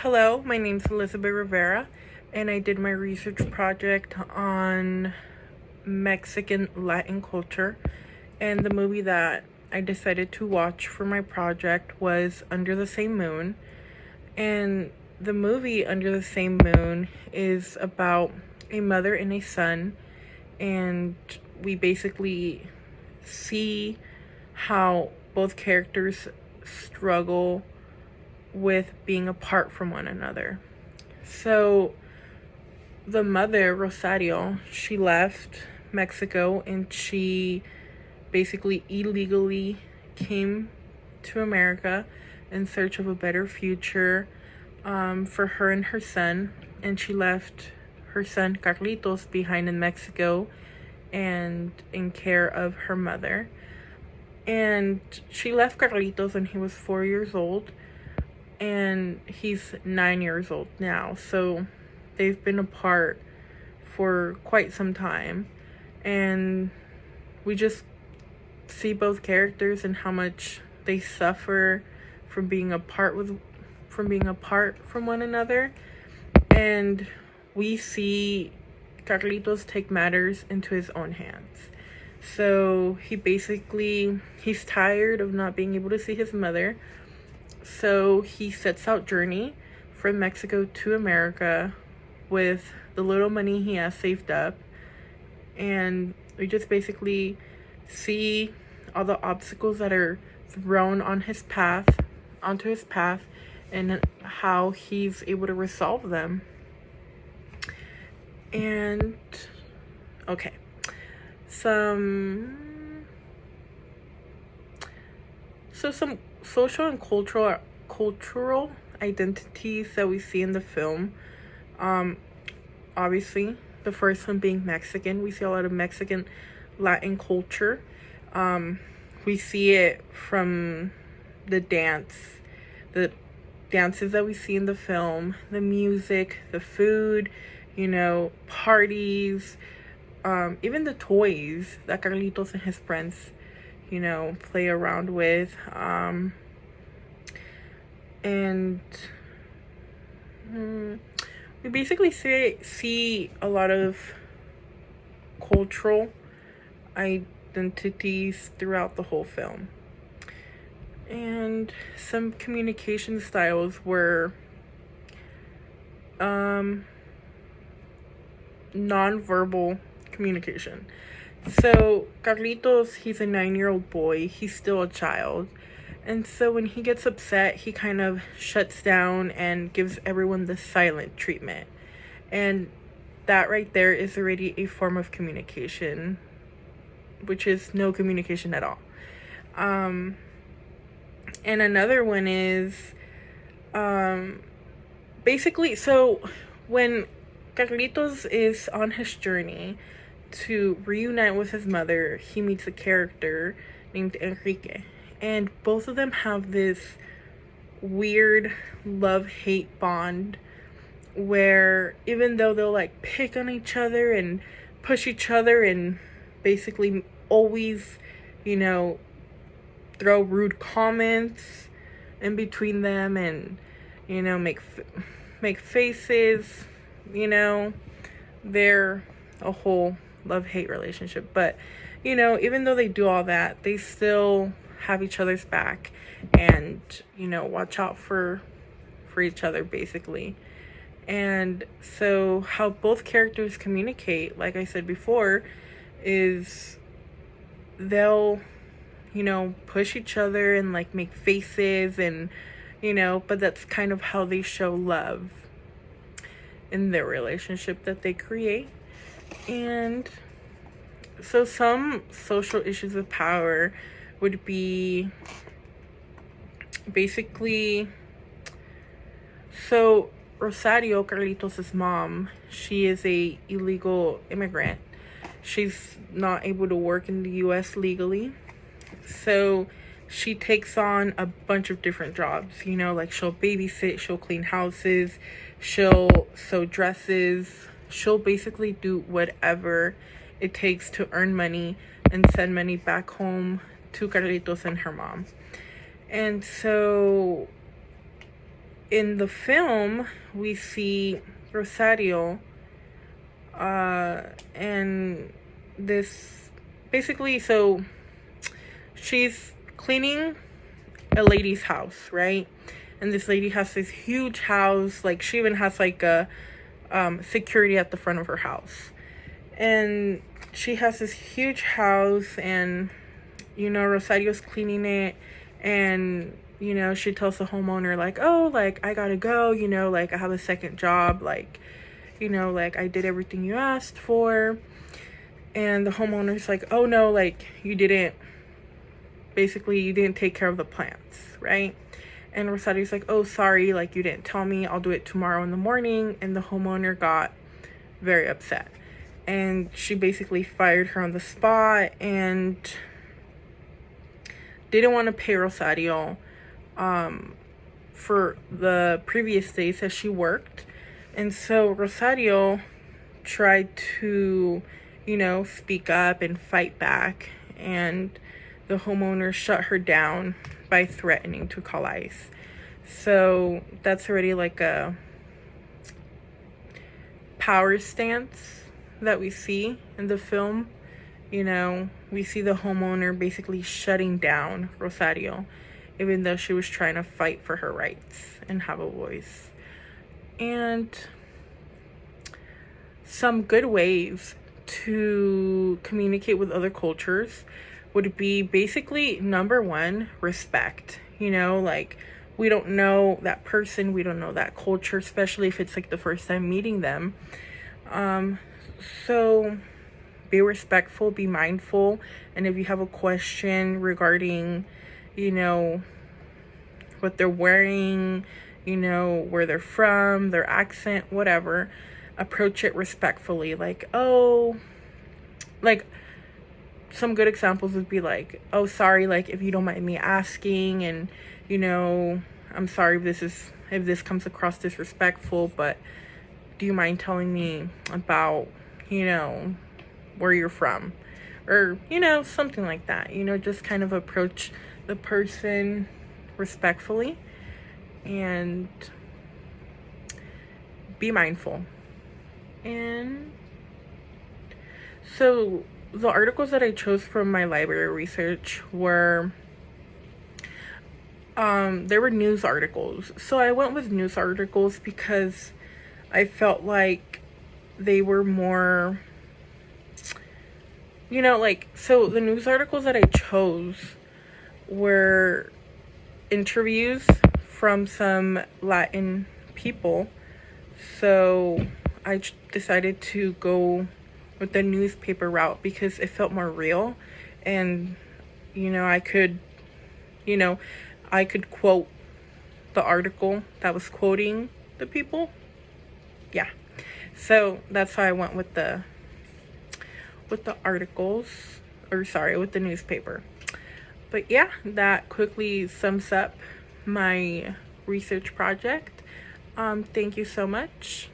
Hello, my name's Elizabeth Rivera, and I did my research project on Mexican Latin culture. And the movie that I decided to watch for my project was Under the Same Moon. And the movie Under the Same Moon is about a mother and a son, and we basically see how both characters struggle with being apart from one another. So the mother, Rosario, she left Mexico and she basically illegally came to America in search of a better future for her and her son. And she left her son, Carlitos, behind in Mexico and in care of her mother. And she left Carlitos when he was 4 years old, and he's 9 years old now. So they've been apart for quite some time, and we just see both characters and how much they suffer from being apart from one another. And we see Carlitos take matters into his own hands. So he's tired of not being able to see his mother. So he sets out journey from Mexico to America with the little money he has saved up. And we just basically see all the obstacles that are thrown onto his path, and how he's able to resolve them. And okay. Some social and cultural identities that we see in the film. Obviously, the first one being Mexican. We see a lot of Mexican Latin culture. We see it from the dances that we see in the film, the music, the food, parties, even the toys that Carlitos and his friends, play around with. And we basically see a lot of cultural identities throughout the whole film. And some communication styles were non-verbal communication. So Carlitos, he's a 9-year-old boy. He's still a child. And so when he gets upset, he kind of shuts down and gives everyone the silent treatment. And that right there is already a form of communication, which is no communication at all. And another one is basically, so when Carlitos is on his journey to reunite with his mother, he meets a character named Enrique. And both of them have this weird love-hate bond where even though they'll pick on each other and push each other and basically always, throw rude comments in between them and, make faces, they're a whole love-hate relationship. But, even though they do all that, they still have each other's back and, watch out for each other, basically. And so how both characters communicate, like I said before, is they'll, push each other and make faces and, but that's kind of how they show love in their relationship that they create. And so some social issues of power would be basically, so Rosario, Carlitos' mom, she is a illegal immigrant. She's not able to work in the US legally. So she takes on a bunch of different jobs, she'll babysit, she'll clean houses, she'll sew dresses, she'll basically do whatever it takes to earn money and send money back home to Carlitos and her mom. And so in the film, we see Rosario, and this basically, so she's cleaning a lady's house, right? And this lady has this huge house, like she even has like a security at the front of her house. And she has this huge house, and Rosario's cleaning it, and she tells the homeowner like, oh, like I gotta go, like I have a second job, like like I did everything you asked for. And the homeowner's like, oh no, like you didn't take care of the plants, right? And Rosario's like, oh, sorry, like you didn't tell me, I'll do it tomorrow in the morning. And the homeowner got very upset, and she basically fired her on the spot and didn't want to pay Rosario for the previous days that she worked. And so Rosario tried to speak up and fight back, and the homeowner shut her down by threatening to call ICE. So that's already like a power stance that we see in the film. We see the homeowner basically shutting down Rosario, even though she was trying to fight for her rights and have a voice. And some good ways to communicate with other cultures would be basically, number one, respect. Like we don't know that person, we don't know that culture, especially if it's like the first time meeting them. So be respectful, be mindful, and if you have a question regarding what they're wearing, where they're from, their accent, whatever, approach it respectfully. Like, oh, like some good examples would be like, oh, sorry, like if you don't mind me asking, and I'm sorry if this comes across disrespectful, but do you mind telling me about where you're from, or something like that. Just kind of approach the person respectfully and be mindful. And so the articles that I chose from my library research were there were news articles. So I went with news articles because I felt like they were more so the news articles that I chose were interviews from some Latin people. So I decided to go with the newspaper route because it felt more real, and I could quote the article that was quoting the people. Yeah, so that's how I went with the articles, with the newspaper. But yeah, that quickly sums up my research project. Thank you so much.